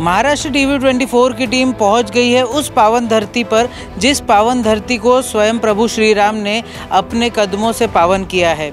Maharashtra TV 24 की team पहुंच गई है उस पावन धरती पर जिस पावन धरती को स्वयं प्रभु श्री राम ने अपने कदमों से पावन किया है।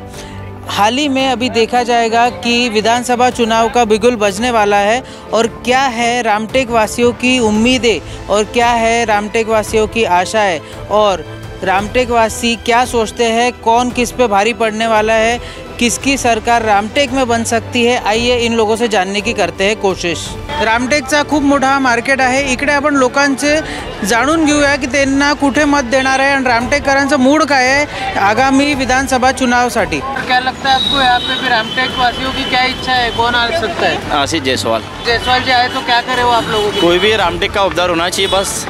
हाल ही में अभी देखा जाएगा कि विधानसभा चुनाव का बिगुल बजने वाला है और क्या है रामटेक वासियों की उम्मीदें और क्या है रामटेक वासियों की आशाएं और रामटेक वासी क्या सोचते हैं, कौन किस पे भारी पड़ने वाला है, किसकी सरकार रामटेक में बन सकती है। आइए इन लोगों से जानने की करते हैं कोशिश। रामटेकचा खूप मोठा मार्केट आहे, इकडे आपण लोकांचे जाणून घेऊया की त्यांना कुठे मत देणार आहे आणि रामटेककरांचा मूड काय आहे आगामी विधानसभा चुनावसाठी। क्या लगता है आपको यहाँ पे भी रामटेक वासियों की क्या इच्छा है, कौन आ सकता है? आशीष जायसवाल। जायसवाल जी आए तो क्या करे वो आप लोगों की? कोई भी रामटेक का उद्धार होना चाहिए बस।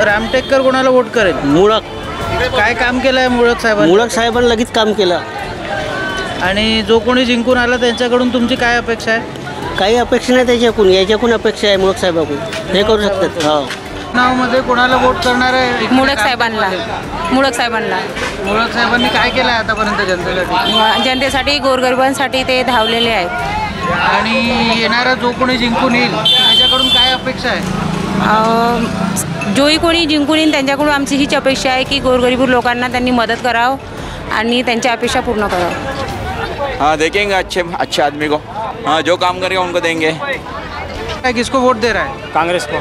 रामटेककर कोणाला वोट करेल? मुळक काय काम केलं आहे मुळक साहेबांनी? मुळक साहेबांनी लगेच काम केलं आणि जो कोणी जिंकून आला त्यांच्याकडून तुमची काय अपेक्षा आहे? काही अपेक्षा नाही त्याच्याकडून, याच्याकडून अपेक्षा आहे मुळक साहेबाकडून हे करू शकतात। हो, नावमध्ये कोणाला वोट करणार आहे? मुळक साहेबांना। मुळक साहेबांना। मुळक साहेबांनी काय केलं आहे आतापर्यंत जनतेसाठी? जनतेसाठी गोरगरिबांसाठी ते धावलेले आहेत आणि येणारा जो कोणी जिंकून येईल त्याच्याकडून काय अपेक्षा आहे? जोही कोणी जिंकून येईल त्यांच्याकडून आमची हीच अपेक्षा आहे की गोरगरीब लोकांना त्यांनी मदत करावं आणि त्यांच्या अपेक्षा पूर्ण करावं। हाँ, देखेंगे अच्छे आदमी को। हाँ, जो काम करेगा उनको देंगे। किसको वोट दे रहा है? कांग्रेस को।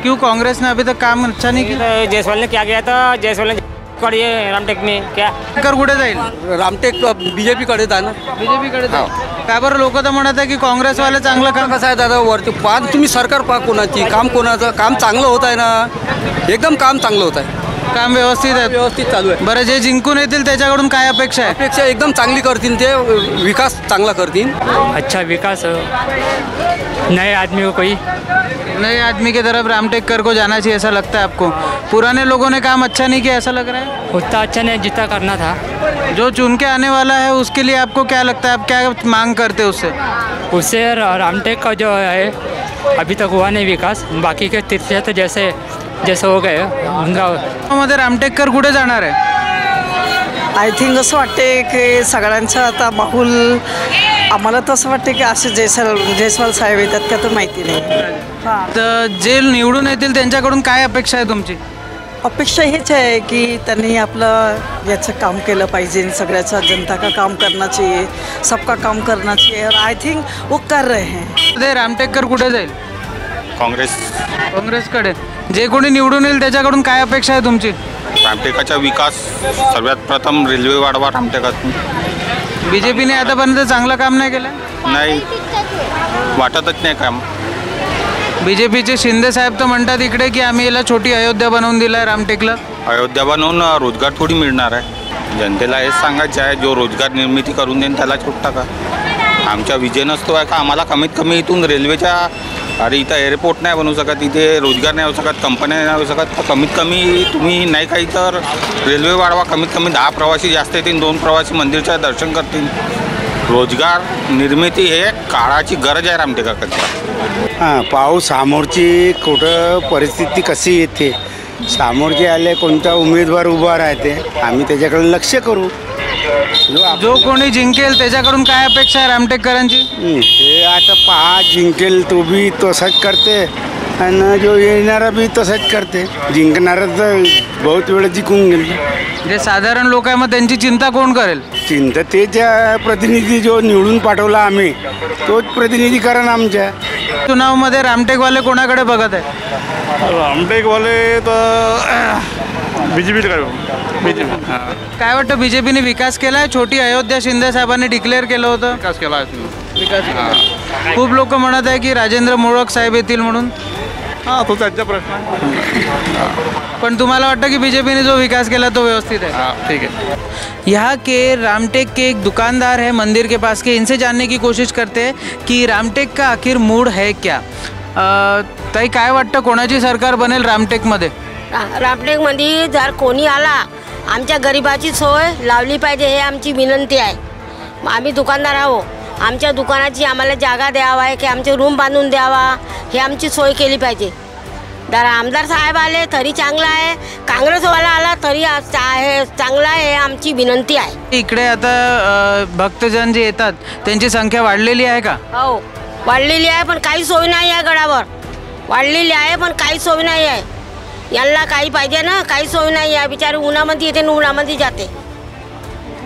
क्यों कांग्रेस ने अभी तक काम अच्छा नहीं किया? जायसवाल ने क्या किया था? जायसवाल ने कड़ी है रामटेक में क्या कर कुठे जाईल? रामटेक बीजेपी कडे जाणार। बीजेपी कडे का बरं? लोक तर म्हणत आहे की काँग्रेसवाले चांगलं काम। कसं आहे दादा, वरती पाच तुम्ही सरकार पहा कोणाची काम, कोणाचं काम चांगलं होत आहे ना, एकदम काम चांगलं होत आहे, काम व्यवस्थित आहे, व्यवस्थित चालू आहे। बरं, जे जिंकून येतील त्याच्याकडून काय अपेक्षा आहे? अपेक्षा एकदम चांगली करतील, ते विकास चांगला करतील। अच्छा विकास, नए आदमी को कोई नए आदमी की तरफ रामटेककर को जाना चाहिए ऐसा लगता है आपको? पुराने लोगों ने काम अच्छा नहीं किया ऐसा लग रहा है? उतना अच्छा नहीं जितना करना था। जो चुन के आने वाला है उसके लिए आपको क्या लगता है, आप क्या मांग करते हैं उससे? उससे रामटेक का जो है अभी तक हुआ नहीं विकास, बाकी के तीर्थ जैसे हो गए उनका। मध्ये रामटेककर कुठे जाणार आहे? आय थिंक असं वाटते की सगळ्यांचं आता बाहुल, आम्हाला तसं वाटते की असे जयस्वाल साहेब येतात का तर माहिती नाही। हां, तर जे निवडून येतील त्यांच्याकडून काय अपेक्षा आहे तुमची? अपेक्षा हेच आहे की त्यांनी आपलं याचं काम केलं पाहिजे, सगळ्याचा जनता का काम करना चाहिए, सबका काम करना चाहिए और आई थिंक वो कर रहे हैं। ते रामटेककर कुठे जाईल? काँग्रेसकडे। जे कोणी निवडून येईल त्याच्याकडून काय अपेक्षा आहे तुमची? रामटेकाचा विकास, सर्वात प्रथम रेल्वे वाढवा रामटेकातून। बीजेपीने आतापर्यंत चांगलं काम नाही केलं? नाही, वाटतच नाही काम। बीजेपीचे शिंदे साहेब तर म्हणतात इकडे की आम्ही याला छोटी अयोध्या बनवून दिला आहे रामटेकला। अयोध्या बनवून रोजगार थोडी मिळणार आहे, जनतेला हेच सांगायचं आहे, जो रोजगार निर्मिती करून देईन त्याला छोट टाका। आमचा विजय नसतो आहे का आम्हाला कमीत कमी इथून रेल्वेच्या, अरे इथं एअरपोर्ट नाही बनवू शकत, इथे रोजगार नाही होऊ शकत, कंपन्या नाही होऊ शकत, तर कमीत कमी तुम्ही नाही काही तर रेल्वे वाढवा, कमीत कमी 10 प्रवासी जास्त येतील, 2 प्रवासी मंदिरचं दर्शन करतील। रोजगार निर्मिती हे काळाची गरज आहे रामटेकाकरता। हां, पाहू समोरची कुठं परिस्थिती कशी येते, समोरचे आले कोणता उमेदवार उभा राहते, आम्ही त्याच्याकडे लक्ष करू। जो कोणी जिंकेल त्याच्याकडून काय अपेक्षा आहे रामटेककरांची? ते आता पहा, जिंकेल तो भी तसंच करते आणि जो येणारा भी तसंच करते, जिंकणारा तर बहुत वेळ जिंकून गेली। जे साधारण लोक आहे मग त्यांची चिंता कोण करेल? चिंता तेच्या प्रतिनिधी जो निवडून पाठवला आम्ही तोच प्रतिनिधी करण आमच्या। चुनावमध्ये रामटेकवाले कोणाकडे बघत आहे? रामटेकवाले तर बीजेपीकडे। बीजेपी। काय वाटतं, बीजेपीने विकास केला आहे? छोटी अयोध्या शिंदे साहेबांनी डिक्लेअर केलं होतं, विकास केला आहे। खूप लोक म्हणत आहे की राजेंद्र मोळक साहेब येतील म्हणून। हाँ, तो त्यांचा प्रश्न आहे, पण तुम्हाला वाटतं कि बीजेपी ने जो विकास किया तो व्यवस्थित है? हाँ, ठीक है। यहाँ के रामटेक के एक दुकानदार है मंदिर के पास के, इनसे जानने की कोशिश करते हैं कि रामटेक का आखिर मूड है क्या। ताई, काय वाटतं कोणाची सरकार बनेल रामटेकमध्ये? रामटेकमध्ये जर कोणी आला आमच्या गरिबाची सोय लावली पाहिजे, हे आमची विनंती आहे। आम्ही दुकानदार आहो, आमच्या दुकानाची आम्हाला जागा द्यावा आहे की आमचे रूम बांधून द्यावा, हे आमची सोय केली पाहिजे। जर आमदार साहेब आले तरी चांगला आहे, काँग्रेसवाला आला तरी चांगला आहे, आमची विनंती आहे। इकडे आता भक्तजन जे येतात त्यांची संख्या वाढलेली आहे का? हो, वाढलेली आहे, पण काही सोय नाही आहे गडावर। वाढलेली आहे, पण काही सोय नाही आहे. यांना काही पाहिजे ना, काही सोय नाही आहे. बिचारे उन्हामध्ये येते आणि उन्हामध्ये जाते.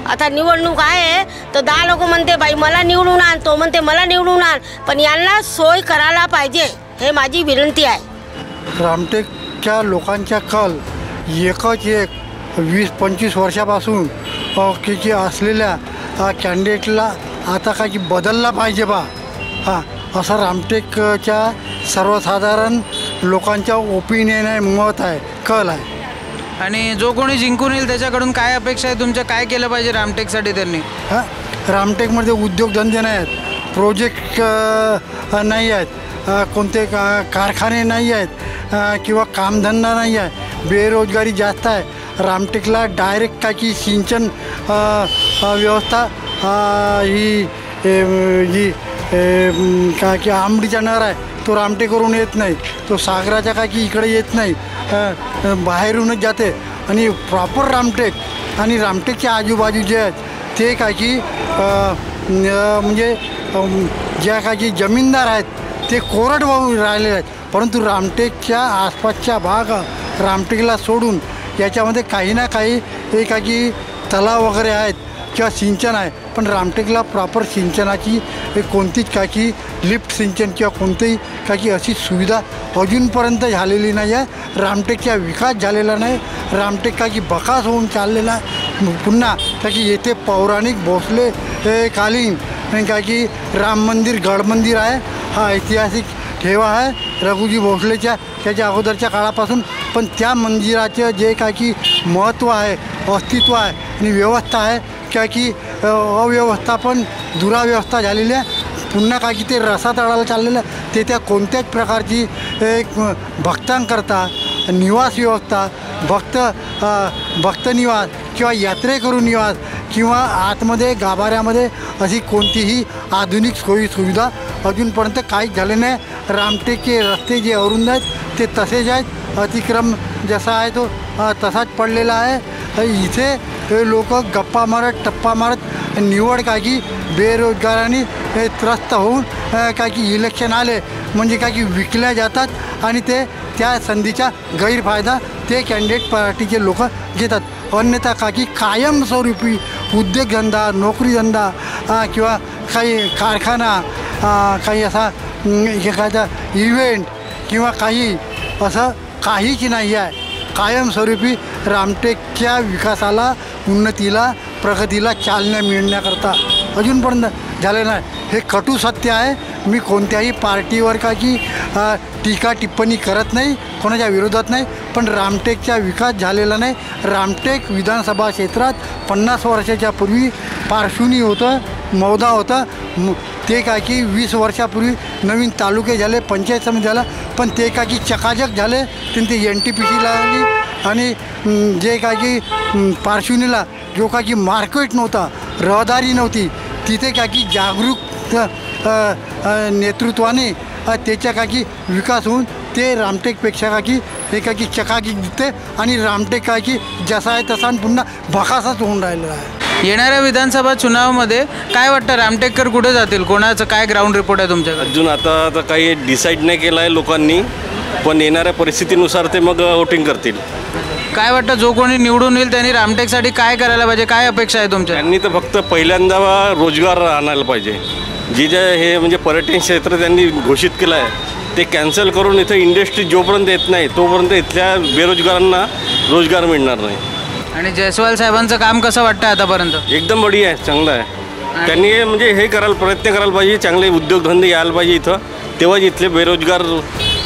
आता निवडणूक आहे तर 10 लोक म्हणते बाई मला निवडून आण, तो म्हणते मला निवडून आण, पण यांना सोय करायला पाहिजे, हे माझी विनंती आहे. रामटेकच्या लोकांच्या कल एकच एक 20-25 वर्षापासून की असलेल्या कॅन्डिडेटला आता काही बदलला पाहिजे बा, असं रामटेकच्या सर्वसाधारण लोकांच्या ओपिनियन आहे, मत आहे, कल आहे. आणि जो कोणी जिंकून येईल त्याच्याकडून काय अपेक्षा आहे तुमच्या, काय केलं पाहिजे रामटेकसाठी त्यांनी? रामटेकमध्ये उद्योगधंदे नाही आहेत, प्रोजेक्ट नाही आहेत, कोणते कारखाने नाही आहेत किंवा कामधंदा नाही आहे, बेरोजगारी जास्त आहे. रामटेकला डायरेक्ट काही सिंचन व्यवस्था ही जी काय की आंबडीचा नर आहे तो रामटेकवरून येत नाही, तो सागराच्या काय की इकडे येत नाही, बाहेरूनच जाते. आणि प्रॉपर रामटेक आणि रामटेकच्या आजूबाजू जे आहेत ते काय की म्हणजे ज्या काय की जमीनदार आहेत ते कोरडवाहू राहिलेले आहेत. परंतु रामटेकच्या आसपासच्या भाग रामटेकला सोडून याच्यामध्ये काही ना काही हे काय की तलाव वगैरे आहेत किंवा सिंचन आहे, पण रामटेकला प्रॉपर सिंचनाची कोणतीच काय की लिफ्ट सिंचन किंवा कोणतीही काय की अशी सुविधा अजूनपर्यंत झालेली नाही आहे. रामटेकचा विकास झालेला नाही. रामटेक काय की बकास होऊन चाललेला आहे. पुन्हा काय की येथे पौराणिक भोसले कालीन काय की राम मंदिर गड मंदिर आहे, हा ऐतिहासिक ठेवा आहे रघुजी भोसलेच्या त्याच्या अगोदरच्या काळापासून. पण त्या मंदिराचं जे काय की महत्त्व आहे, अस्तित्व आहे आणि व्यवस्था आहे काय की अव्यवस्थापन दुराव्यवस्था झालेली आहे. पुन्हा काय की ते रसातळाला चाललेलं आहे, ते त्या कोणत्याच प्रकारची एक भक्तांकरता निवास व्यवस्था, भक्तनिवास किंवा यात्रेकरू निवास किंवा आतमध्ये गाभाऱ्यामध्ये अशी कोणतीही आधुनिक सोयीसुविधा अजूनपर्यंत काहीच झाले नाही. रामटेकचे रस्ते जे अरुंद आहेत ते तसेच आहेत, अतिक्रम जसा आहे तो तसाच पडलेला आहे. इथे लोक गप्पा मारत टप्पा मारत निवड काय की बेरोजगारांनी त्रस्त होऊन काय की इलेक्शन आले म्हणजे काय की विकल्या जातात आणि ते त्या संधीचा गैरफायदा ते कॅन्डिडेट पार्टीचे लोक घेतात. अन्यथा काय की कायमस्वरूपी उद्योगधंदा, नोकरीधंदा किंवा काही कारखाना, काही असा एखादा इव्हेंट किंवा काही असं काहीच नाही आहे. कायमस्वरूपी रामटेकच्या विकासाला, उन्नतीला, प्रगतीला चालना मिळण्याकरता अजूनपर्यंत झाले नाही. हे कटू सत्य आहे. मी कोणत्याही पार्टीवर का की टीका टिप्पणी करत नाही, कोणाच्या विरोधात नाही, पण रामटेकचा विकास झालेला नाही. रामटेक विधानसभा क्षेत्रात 50 वर्षाच्या पूर्वी पारशुनी होतं, मौदा होतं. ते काय की 20 वर्षापूर्वी नवीन तालुके झाले, पंचायत समिती झाला, पण ते काय की चकाचक झाले. त्यांनी ते NTPC लागली आणि जे काय की पारशुनीला जो काय की मार्केट नव्हता, रहदारी नव्हती, तिथे काय की जागरूक नेतृत्वाने त्याच्या काय की विकास होऊन ते रामटेकपेक्षा काय की हे काय की चकाकी दिसते आणि रामटेक काय की जसा आहे तसा पुन्हा भकासच होऊन राहिलेला आहे. येणाऱ्या विधानसभा चुनावामध्ये काय वाटतं, रामटेककर कुठे जातील, कोणाचं काय ग्राउंड रिपोर्ट आहे तुमच्याकडे? अजून आता काही डिसाईड नाही केलं आहे लोकांनी, पण येणाऱ्या परिस्थितीनुसार ते मग वोटिंग करतील. काय वाटतं, जो कोणी निवडून येईल त्यांनी रामटेकसाठी काय करायला पाहिजे, काय अपेक्षा आहे तुमच्या? त्यांनी तर फक्त पहिल्यांदा रोजगार आणायला पाहिजे. जे हे म्हणजे पर्यटन क्षेत्र त्यांनी घोषित केलं आहे ते कॅन्सल करून इथं इंडस्ट्री जोपर्यंत येत नाही तोपर्यंत इथल्या बेरोजगारांना रोजगार मिळणार नाही. आणि जयस्वाल साहेबांचं काम कसं वाटतं आतापर्यंत? एकदम बढिया आहे, चांगलं आहे. त्यांनी म्हणजे हे प्रयत्न करायला पाहिजे, चांगले उद्योगधंदे यायला पाहिजे इथं, तेव्हाच इथले बेरोजगार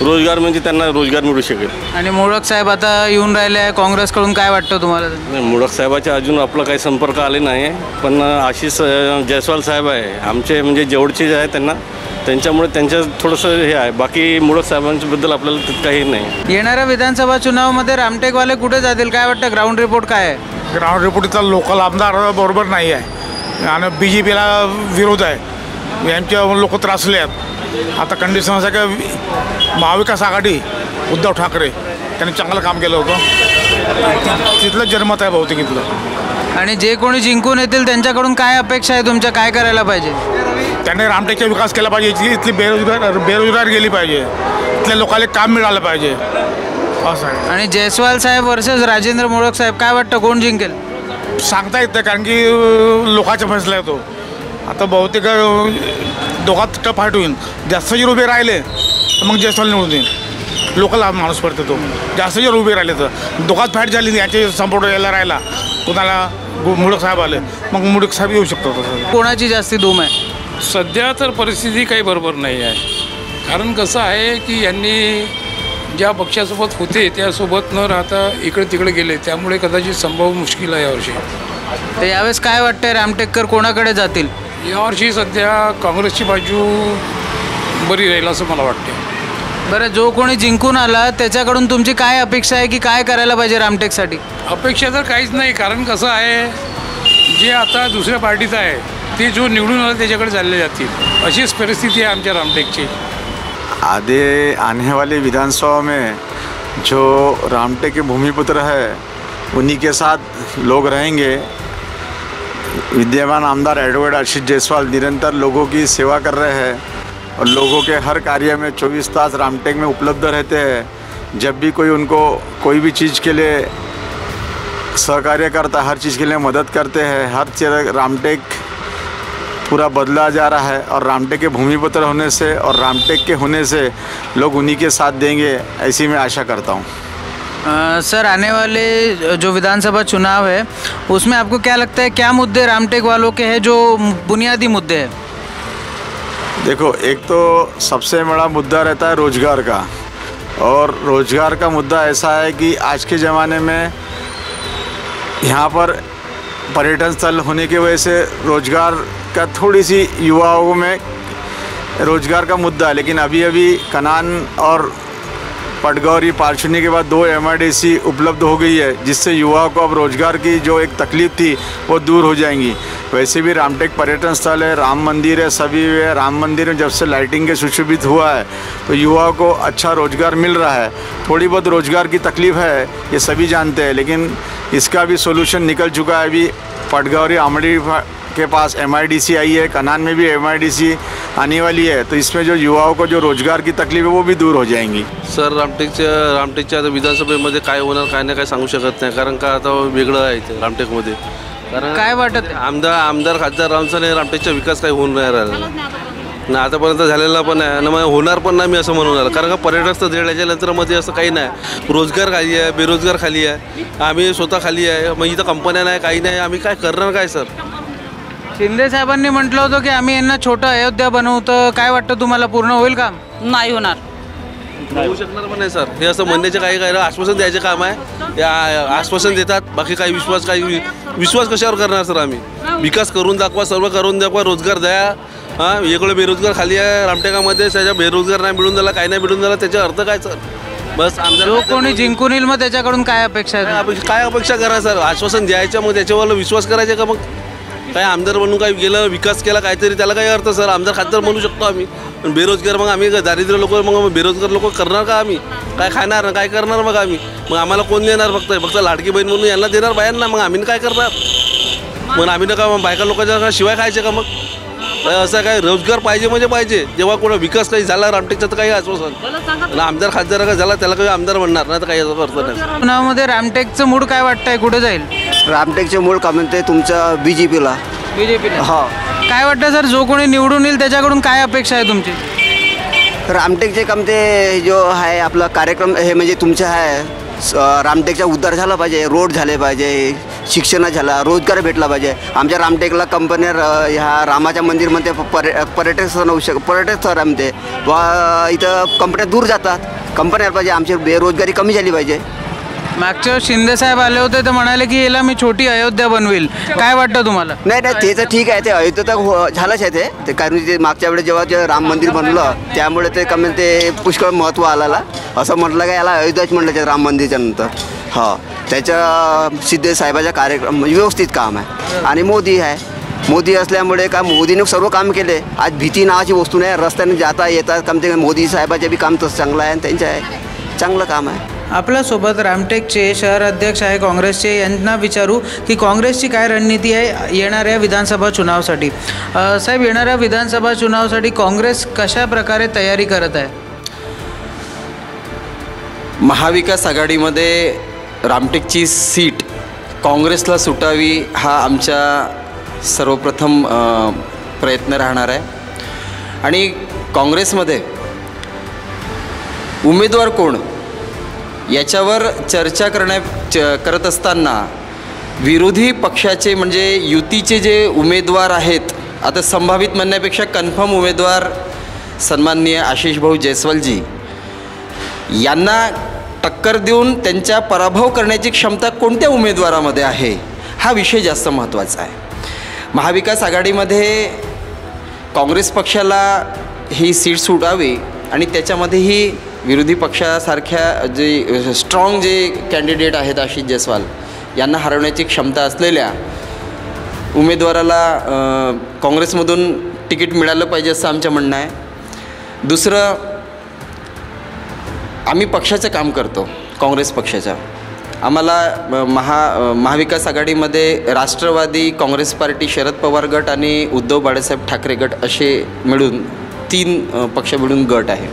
रोजगार म्हणजे त्यांना रोजगार मिळू शकेल. आणि मोडक साहेब आता येऊन राहिले आहे, काँग्रेसकडून काय वाटतं तुम्हाला? मोडक साहेबाच्या अजून आपला काही संपर्क आले नाही, पण आशिष जयस्वाल साहेब आहे आमचे म्हणजे जवळचे जे आहे त्यांना, त्यांच्यामुळे त्यांच्या थोडंसं हे आहे. बाकी मोडक साहेबांच्याबद्दल आपल्याला काही नाही. येणाऱ्या विधानसभा चुनावामध्ये रामटेकवाले कुठे जातील, काय वाटतं, ग्राउंड रिपोर्ट काय आहे? ग्राउंड रिपोर्टचा लोकल आमदार बरोबर नाही आहे आणि BJPला विरोध आहे, यांचे लोक त्रासले आहेत. आता कंडिशन असं की महाविकास आघाडी उद्धव ठाकरे त्यांनी चांगलं काम केलं होतं, तिथलं जनमत आहे बहुतेक इथलं. आणि जे कोणी जिंकून येतील त्यांच्याकडून काय अपेक्षा आहे तुमच्या, काय करायला पाहिजे? त्याने रामटेकचा विकास केला पाहिजे, इथली बेरोजगार गेली पाहिजे, इथल्या लोकांना काम मिळालं पाहिजे असं आहे. आणि जयस्वाल साहेब वर्सेस राजेंद्र मोडक साहेब, काय वाटतं कोण जिंकेल? सांगता येत नाही, कारण की लोकांचा फैसला आहे तो. आता बहुतेक दोघात टफ फाईट होईल. जास्त जर उभे राहिले तर मग जयस्वाल निवडून येईल. लोकल माणूस पडतो तो. जास्त जर उभे राहिले तर दोघात फाईट झाली, याचे सपोर्ट यायला राहिला, कोणाला मोडक साहेब आले मग मोडक साहेब येऊ शकतो. कोणाची जास्ती धूम आहे? सध्या तर परिस्थिती काही बरोबर नाही आहे. कारण कसं आहे की यांनी ज्या पक्षासोबत होते त्यासोबत न राहता इकडे तिकडे गेले, त्यामुळे कदाचित संभव मुश्किल आहे यावर्षी. तर यावेळेस काय वाटतंय, रामटेककर कोणाकडे जातील? यावर्षी सध्या काँग्रेसची बाजू बरी राहील असं मला वाटते. बरं, जो कोणी जिंकून आला त्याच्याकडून तुमची काय अपेक्षा आहे की काय करायला पाहिजे रामटेकसाठी? अपेक्षा तर काहीच नाही, कारण कसं आहे जे आता दुसऱ्या पार्टीचं आहे ते जो निवडून आला त्याच्याकडे चालले जातील, अशीच परिस्थिती आहे आमच्या रामटेकची. आगे आने वाले विधानसभा में जो रामटेक के भूमिपुत्र है उन्हीं के साथ लोग रहेंगे. विद्यमान आमदार एडवर्ड आशीष जायसवाल निरंतर लोगों की सेवा कर रहे हैं और लोगों के हर कार्य में 24 तास रामटेक में उपलब्ध रहते हैं. जब भी कोई उनको कोई भी चीज़ के लिए सहकार्य करता है, हर चीज़ के लिए मदद करते हैं. हर चीज़ रामटेक पूरा बदला जा रहा है और रामटेक के भूमिपुत्र होने से और रामटेक के होने से लोग उन्हीं के साथ देंगे, ऐसी मैं आशा करता हूँ. सर, आने वाले जो विधानसभा चुनाव है उसमें आपको क्या लगता है, क्या मुद्दे रामटेक वालों के हैं जो बुनियादी मुद्दे हैं? देखो, एक तो सबसे बड़ा मुद्दा रहता है रोज़गार का, और रोज़गार का मुद्दा ऐसा है कि आज के ज़माने में यहाँ पर पर्यटन स्थल होने की वजह से रोज़गार का थोड़ी सी युवाओं में रोज़गार का मुद्दा है. लेकिन अभी अभी कनान और पटगौरी पारछुनी के बाद 2 MIDC उपलब्ध हो गई है, जिससे युवाओं को अब रोज़गार की जो एक तकलीफ़ थी वो दूर हो जाएंगी. वैसे भी रामटेक पर्यटन स्थल है, राम मंदिर है, सभी है. राम मंदिर में जब से लाइटिंग के सुशोभित हुआ है तो युवाओं को अच्छा रोज़गार मिल रहा है. थोड़ी बहुत रोज़गार की तकलीफ़ है, ये सभी जानते हैं, लेकिन इसका भी सोल्यूशन निकल चुका है. अभी पटगौरी आमड़ी के पास MIDC आई है, कनान में भी MIDC आने वाली है, तो इसमें जो युवाओं को जो रोज़गार की तकलीफ है वो भी दूर हो जाएंगी. सर, रामटेकच्या आता विधानसभेमध्ये काय होणार काय नाही काय सांगू शकत नाही, कारण का आता वेगळं आहे इथे रामटेकमध्ये. कारण काय वाटत आमदार खासदार रामसाने रामटेकचा विकास काही होऊन नाही राहिला ना, आतापर्यंत झालेला पण आहे ना, मग होणार पण नाही मी असं म्हणून राहिलं. कारण का पर्यटन स्थळ देण्याच्या नंतरमध्ये असं काही नाही. रोजगार खाली आहे, बेरोजगार खाली आहे, आम्ही स्वतः खाली आहे, मग इथं कंपन्या नाही, काही नाही, आम्ही काय करणार काय सर? शिंदे साहेबांनी म्हटलं होतं की आम्ही यांना छोटं अयोध्या बनवू, तर काय वाटतं तुम्हाला, पूर्ण होईल काम? नाही होणार, होऊ शकणार पण नाही सर. हे असं म्हणण्याचे काही आश्वासन द्यायचे काम आहे. आश्वासन देतात, बाकी काही विश्वास कशावर करणार सर? आम्ही विकास करून दाखवा, सर्व करून दाखवा, रोजगार द्या. हां, वेगळं बेरोजगार खाली आहे रामटेकामध्ये, त्याच्या बेरोजगार नाही मिळून झाला, काही नाही मिळून झाला, त्याचा अर्थ काय सर? बस जो कोणी जिंकून येईल मग त्याच्याकडून काय अपेक्षा आहे? काय अपेक्षा करा सर? आश्वासन द्यायचं, मग त्याच्यावर विश्वास करायचा का? मग काय आमदार म्हणून काय गेलं, विकास केला काहीतरी, त्याला काय अर्थ सर? आमदार खासदार म्हणू शकतो आम्ही, पण बेरोजगार मग आम्ही दारिद्र्य लोक, मग बेरोजगार लोक करणार का? आम्ही काय खाणार, काय करणार मग आम्ही? मग आम्हाला कोण देणार? फक्त लाडकी बहीण म्हणून यांना देणार बायांना, मग आम्ही काय करणार? मग आम्ही ना का बायका लोकांच्या शिवाय खायचे का? मग असं काय रोजगार पाहिजे म्हणजे पाहिजे. जेव्हा कोणा विकास काही झाला रामटेकचा तर काही आश्वासन, आमदार खासदार का झाला त्याला काही आमदार म्हणणार नाही, तर काही याचा अर्थ नाही. चुनावामध्ये रामटेकचं मूड काय वाटतंय, कुठे जाईल? रामटेकचे मूळ का म्हणते तुमचा BJPला. हा, काय वाटतं सर, जो कोणी निवडून येईल त्याच्याकडून काय अपेक्षा आहे तुमची? रामटेकचे काम ते जो आहे आपला कार्यक्रम हे म्हणजे तुमचं आहे, रामटेकचा उद्धार झाला पाहिजे, रोड झाले पाहिजे, शिक्षण झाला, रोजगार भेटला पाहिजे. आमच्या रामटेकला कंपन्या ह्या रामाच्या मंदिरमध्ये पर्यटक स्थळ आहे म्हणते, इथं कंपन्या दूर जातात, कंपन्या पाहिजे, आमची बेरोजगारी कमी झाली पाहिजे. मागच्या शिंदे साहेब आले होते तर म्हणाले की याला मी छोटी अयोध्या बनवेल, काय वाटतं तुम्हाला? नाही, ते तर ठीक आहे, ते अयोध्या तर झालंच आहे ते, कारण ते मागच्या वेळेस जेव्हा जे राम मंदिर बनलं त्यामुळे ते कमी ते पुष्कळ महत्त्व आला, असं म्हटलं का याला अयोध्याच म्हटलं ते राम मंदिरच्या नंतर. हा, त्याच्या शिंदे साहेबाचा कार्यक्रम व्यवस्थित काम आहे. आणि मोदी आहे, मोदी असल्यामुळे का मोदीने सर्व काम केले. आज भीती नावाची वस्तू नाही, रस्त्याने जाता येतात काम, ते मोदी साहेबाचे बी काम तसं चांगलं आहे आणि त्यांचं आहे चांगलं काम आहे. आपल्यासोबत रामटेकचे शहर अध्यक्ष आहे काँग्रेसचे, यांना विचारू की काँग्रेसची काय रणनीती आहे येणाऱ्या विधानसभा चुनावासाठी. साहेब, येणाऱ्या विधानसभा चुनावासाठी काँग्रेस कशा प्रकारे तयारी करत आहे? महाविकास आघाडीमध्ये रामटेकची सीट काँग्रेसला सुटावी हा आमचा सर्वप्रथम प्रयत्न राहणार आहे. आणि काँग्रेसमध्ये उमेदवार कोण याच्यावर चर्चा करत असताना विरोधी पक्षाचे म्हणजे युतीचे जे उमेदवार आहेत, आता संभावित म्हणण्यापेक्षा कन्फर्म उमेदवार सन्माननीय आशिष भाऊ जयस्वालजी यांना टक्कर देऊन त्यांचा पराभव करण्याची क्षमता कोणत्या उमेदवारामध्ये आहे हा विषय जास्त महत्त्वाचा आहे. महाविकास आघाडीमध्ये काँग्रेस पक्षाला ही सीट सुटावी आणि त्याच्यामध्येही विरोधी पक्षासारख्या जे स्ट्रॉंग जे कॅन्डिडेट आहेत आशिष जयस्वाल यांना हरवण्याची क्षमता असलेल्या उमेदवाराला काँग्रेसमधून तिकीट मिळालं पाहिजे असं आमचं म्हणणं आहे. दुसरं, आम्ही पक्षाचं काम करतो, काँग्रेस पक्षाच्या. आम्हाला महाविकास आघाडीमध्ये राष्ट्रवादी काँग्रेस पार्टी, शरद पवार गट आणि उद्धव बाळासाहेब ठाकरे गट असे मिळून 3 पक्ष मिळून गट आहे.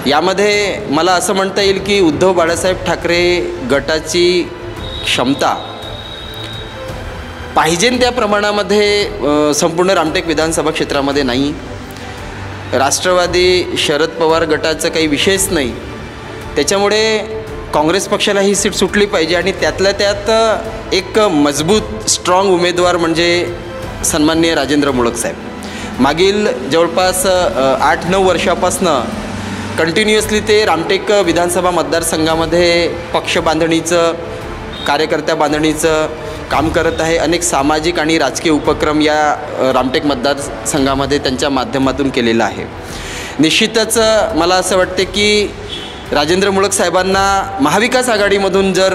यामध्ये मला असं म्हणता येईल की उद्धव बाळासाहेब ठाकरे गटाची क्षमता पाहिजे त्या प्रमाणामध्ये संपूर्ण रामटेक विधानसभा क्षेत्रामध्ये नाही. राष्ट्रवादी शरद पवार गटाचं काही विषयच नाही. त्याच्यामुळे काँग्रेस पक्षाला ही सीट सुटली पाहिजे आणि त्यातल्या त्यात एक मजबूत स्ट्रॉंग उमेदवार म्हणजे सन्माननीय राजेंद्र मुळक साहेब. मागील जवळपास 8-9 वर्षापासनं कंटिन्युअसली ते रामटेक विधानसभा मतदारसंघामध्ये पक्ष बांधणीचं, कार्यकर्त्या बांधणीचं काम करत आहे. अनेक सामाजिक आणि राजकीय उपक्रम या रामटेक मतदारसंघामध्ये त्यांच्या माध्यमातून केलेला आहे. निश्चितच मला असं वाटते की राजेंद्र मुळक साहेबांना महाविकास आघाडीमधून जर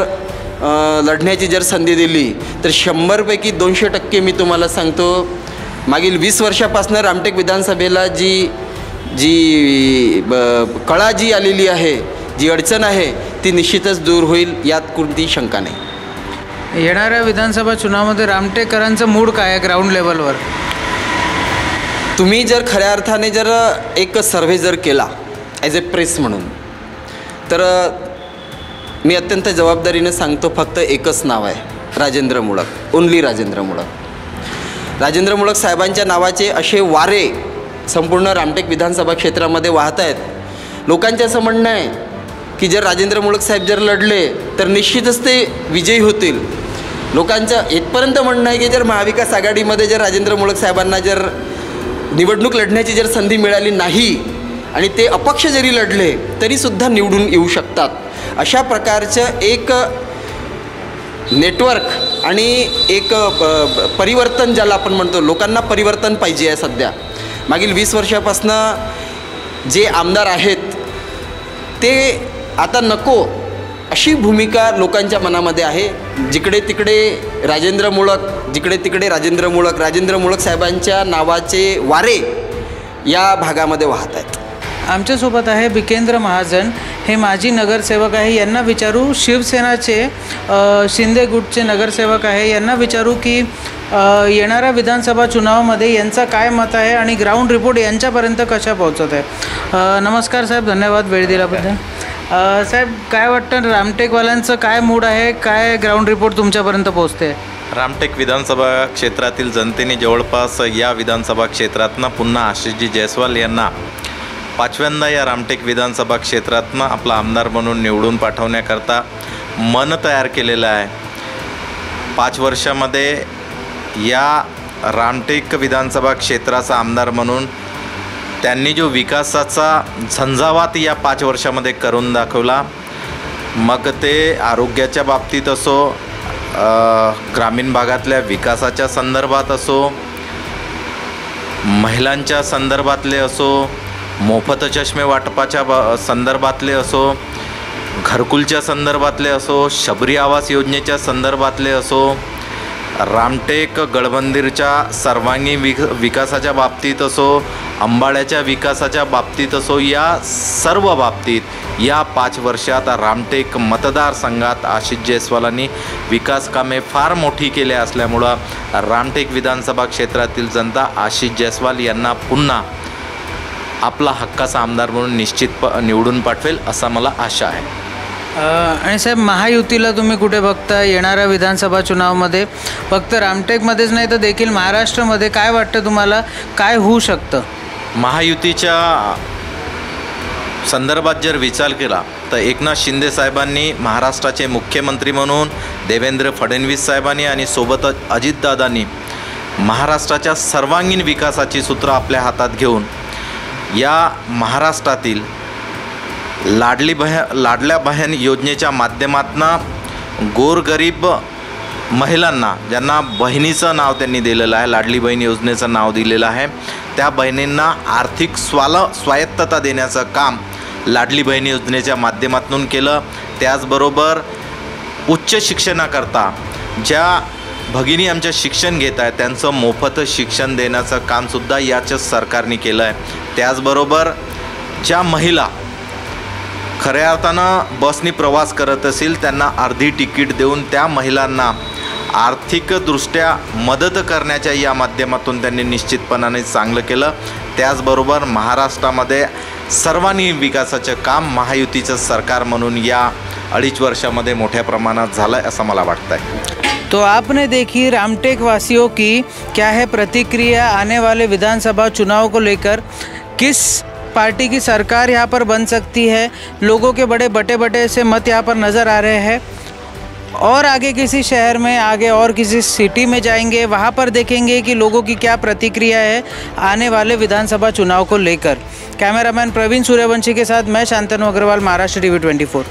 लढण्याची जर संधी दिली तर 100पैकी 200% मी तुम्हाला सांगतो, मागील 20 वर्षापासून रामटेक विधानसभेला जी कळा जी आलेली आहे, जी अडचण आहे ती निश्चितच दूर होईल, यात कोणतीही शंका नाही. येणाऱ्या विधानसभा चुनावामध्ये रामटेकरांचं मूड काय आहे ग्राउंड लेवलवर? तुम्ही जर खऱ्या अर्थाने जर एक सर्व्हे जर केला ॲज ए प्रेस म्हणून, तर मी अत्यंत जबाबदारीनं सांगतो, फक्त एकच नाव आहे, राजेंद्र मुळक, ओन्ली राजेंद्र मुळक. राजेंद्र मुळक साहेबांच्या नावाचे असे वारे संपूर्ण रामटेक विधानसभा क्षेत्रामध्ये वाहत आहेत. लोकांचं असं म्हणणं आहे की जर राजेंद्र मुळक साहेब जर लढले तर निश्चितच ते विजयी होतील. लोकांचं इथपर्यंत म्हणणं आहे की जर महाविकास आघाडीमध्ये जर राजेंद्र मुळक साहेबांना जर निवडणूक लढण्याची जर संधी मिळाली नाही आणि ते अपक्ष जरी लढले तरीसुद्धा निवडून येऊ शकतात. अशा प्रकारचं एक नेटवर्क आणि एक परिवर्तन ज्याला आपण म्हणतो, लोकांना परिवर्तन पाहिजे आहे. सध्या मागील 20 वर्षापासून जे आमदार आहेत ते आता नको अशी भूमिका लोकांच्या मनामध्ये आहे. जिकडे तिकडे राजेंद्र मुळक साहेबांच्या नावाचे वारे या भागामध्ये वाहत आहेत. आमच्यासोबत आहे बिकेंद्र महाजन, हे माजी नगरसेवक आहे. यांना विचारू, शिवसेनाचे शिंदे गुटचे नगरसेवक आहे, यांना विचारू की येणाऱ्या विधानसभा चुनावामध्ये यांचा काय मत आहे आणि ग्राउंड रिपोर्ट यांच्यापर्यंत कशा पोहोचत आहे. नमस्कार साहेब, धन्यवाद वेळ दिल्याबद्दल. साहेब, काय वाटतं रामटेकवाल्यांचं काय मूड आहे, काय ग्राउंड रिपोर्ट तुमच्यापर्यंत पोहोचते? रामटेक विधानसभा क्षेत्रातील जनतेने जवळपास या विधानसभा क्षेत्रातनं पुन्हा आशिषजी जयस्वाल यांना 5व्यांदा या रामटेक विधानसभा क्षेत्रातनं आपला आमदार म्हणून निवडून पाठवण्याकरता मन तयार केलेलं आहे. 5 वर्षामध्ये या रामटेक विधानसभा क्षेत्राचा आमदार म्हणून त्यांनी जो विकासाचा झंझावात या 5 वर्षामध्ये करून दाखवला, मग ते आरोग्याच्या बाबतीत असो, ग्रामीण भागातल्या विकासाच्या संदर्भात असो, महिलांच्या संदर्भातले असो, मोफत चष्मे वाटपाच्या संदर्भातले असो, घरकुलच्या संदर्भातले असो, शबरी आवास योजनेच्या संदर्भातले असो, रामटेक गडमंदिरच्या सर्वांगीण विकासाच्या बाबतीत असो, अंबाड्याच्या विकासाच्या बाबतीत असो, या सर्व बाबतीत या 5 वर्षात रामटेक मतदारसंघात आशिष जयस्वालांनी विकास कामे फार मोठी केले असल्यामुळं रामटेक विधानसभा क्षेत्रातील जनता आशिष जयस्वाल यांना पुन्हा आपला हक्काचा आमदार म्हणून निश्चित निवडून पाठवेल असा मला आशा आहे. आणि साहेब, महायुतीला तुम्ही कुठे बघता येणाऱ्या विधानसभा चुनावमध्ये? फक्त रामटेकमध्येच नाही तर देखील महाराष्ट्रामध्ये काय वाटतं तुम्हाला, काय होऊ शकतं? महायुतीच्या संदर्भात जर विचार केला तर एकनाथ शिंदे साहेबांनी महाराष्ट्राचे मुख्यमंत्री म्हणून, देवेंद्र फडणवीस साहेबांनी आणि सोबतच अजितदादांनी महाराष्ट्राच्या सर्वांगीण विकासाची सूत्र आपल्या हातात घेऊन या महाराष्ट्रातील लाडल्या बहीण योजनेच्या माध्यमातून गोरगरीब महिलांना, ज्यांना बहिणीचं नाव त्यांनी दिलेलं आहे, लाडली बहीण योजनेचं नाव दिलेलं आहे, त्या बहिणींना आर्थिक स्वायत्तता देण्याचं काम लाडली बहीण योजनेच्या माध्यमातून केलं. त्याचबरोबर उच्च शिक्षणाकरता ज्या भगिनी आमच्या शिक्षण घेत आहेत त्यांचं मोफत शिक्षण देण्याचं कामसुद्धा याच सरकारने केलं आहे. त्याचबरोबर ज्या महिला खऱ्या अर्थानं बसनी प्रवास करत असेल त्यांना अर्धी तिकीट देऊन त्या महिलांना आर्थिकदृष्ट्या मदत करण्याच्या या माध्यमातून त्यांनी निश्चितपणाने चांगलं केलं. त्याचबरोबर महाराष्ट्रामध्ये सर्वांनी विकासाचं काम महायुतीचं सरकार म्हणून या 2.5 वर्षामध्ये मोठ्या प्रमाणात झालं आहे असं मला वाटतं आहे. तो आपने देखी रामटेक वासियों की क्या है प्रतिक्रिया आने वाले विधानसभा चुनाव को लेकर, किस पार्टी की सरकार यहाँ पर बन सकती है, लोगों के बड़े बटे से मत यहाँ पर नज़र आ रहे हैं. और आगे किसी शहर में, आगे और किसी सिटी में जाएंगे, वहाँ पर देखेंगे कि लोगों की क्या प्रतिक्रिया है आने वाले विधानसभा चुनाव को लेकर. कैमरामैन प्रवीण सूर्यवंशी के साथ मैं शांतनु अग्रवाल, महाराष्ट्र TV 24.